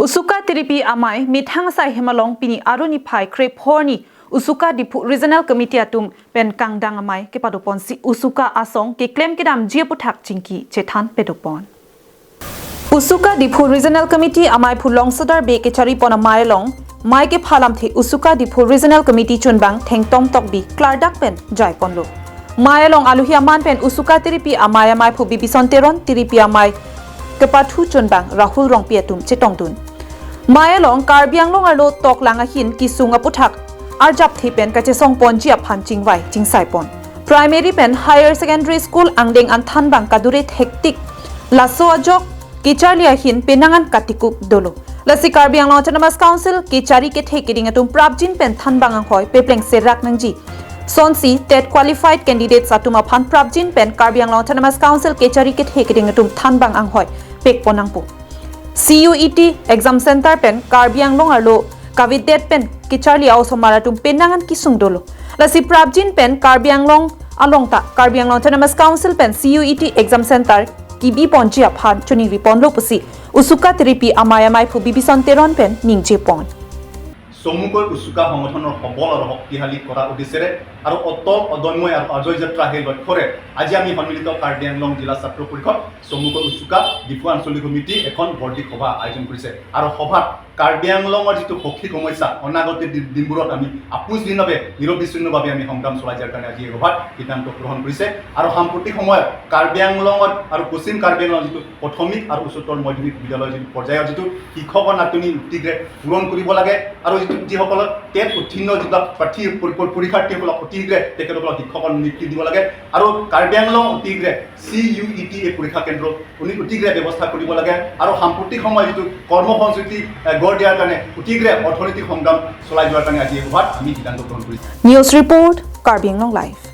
USUKA tiripi amai mithang sai hemalong pini aruni phai krep horni USUKA Diphu Regional Committee atum pen kangdang amai ke padopon si USUKA asong ke claim kidam jieputhak chingki chethan pedopon USUKA Diphu Regional Committee amai phulong sadar be ke chari pon amai long mai ke phalam the USUKA Diphu Regional Committee chunbang thengtom tokbi klardak pen jai ponlo mai long aluhi aman pen USUKA tiripi amai phu bibison teron tiripi amai kepathu chunbang Rahul rong piatum chetongdun Maya long karbiang long alo tok langa hin kisunga puthak arjap thipen kache song ponji aphan chingwai chingsai pon primary pen higher secondary school angdeng an thanbang kadure hectic laso ajok kichalia hin penangan katikuk dolo lasi karbiang long autonomous council kichari ke thekiding atum prabjin pen thanbang ang hoi pepleng serak nangji sonsi tet qualified candidates atum aphan prabjin pen karbiang long autonomous council kichari ke thekiding atum thanbang ang hoi pek ponangpu CUET exam center pen karbiang long arlo kavidet pen kichari also maratum penangan kisung dolo lasi prabjin pen karbiang long alongta karbiang long autonomous council pen CUET exam center kibi ponji aphan chuni ripon lo pusi USUKA tiripi amai phu bibison teron pen ningje pon সমুখৰ উসুকা সংগঠনৰ সবল আৰু শক্তিশালী কৰা উদ্দেশ্যেৰে আৰু অটল অদম্য আৰু অজয় যাত্ৰা সেই লক্ষ্যৰে আজি আমি সন্মিলিত কাৰ্বি আংলং জিলা ছাত্ৰ পৰিষদ সমুখৰ উসুকা ডিফু আঞ্চলিক সমিতি এখন বৰ্ধিক সভা আয়োজন কৰিছে আৰু সভাত কাৰ্বি আংলঙৰ যিটো শক্তি সমস্যা অনাগত দিনবোৰত আমি আপোচহীনভাৱে নিৰবিচ্ছিন্নভাৱে আমি সংগ্ৰাম চলাই যোৱাৰ কাৰণে আজি এই সভাত সিদ্ধান্ত গ্ৰহণ কৰিছে আৰু সাম্প্ৰতিক সময়ত কাৰ্বি আংলঙত আৰু পশ্চিম কাৰ্বি আংলং যিটো প্ৰাথমিক আৰু উচ্চতৰ মাধ্যমিক বিদ্যালয়ৰ যিটো পৰ্যায়ৰ যিটো শিক্ষকৰ নাটনি অতিগ্ৰে পূৰণ কৰিব লাগে আৰু যিসকলক টেট উত্তীৰ্ণ যিবিলাক পৰীক্ষাৰ্থীসকলক অতিগ্ৰে তেখেতসকলক শিক্ষকৰ নিযুক্তি দিব লাগে আৰু কাৰ্বি আংলং অতিগ্ৰে CUET এই পৰীক্ষা কেন্দ্ৰ অতিগ্ৰে ব্যৱস্থা কৰিব লাগে আৰু সাম্প্ৰতিক সময়ত যিটো কৰ্মসংস্কৃতি গঢ় দিয়াৰ কাৰণে অতিগ্ৰে অৰ্থনৈতিক সংগ্ৰাম চলাই যোৱাৰ কাৰণে আজি এই সভাত আমি সিদ্ধান্ত গ্ৰহণ কৰিছোঁ news report Karbi Anglong live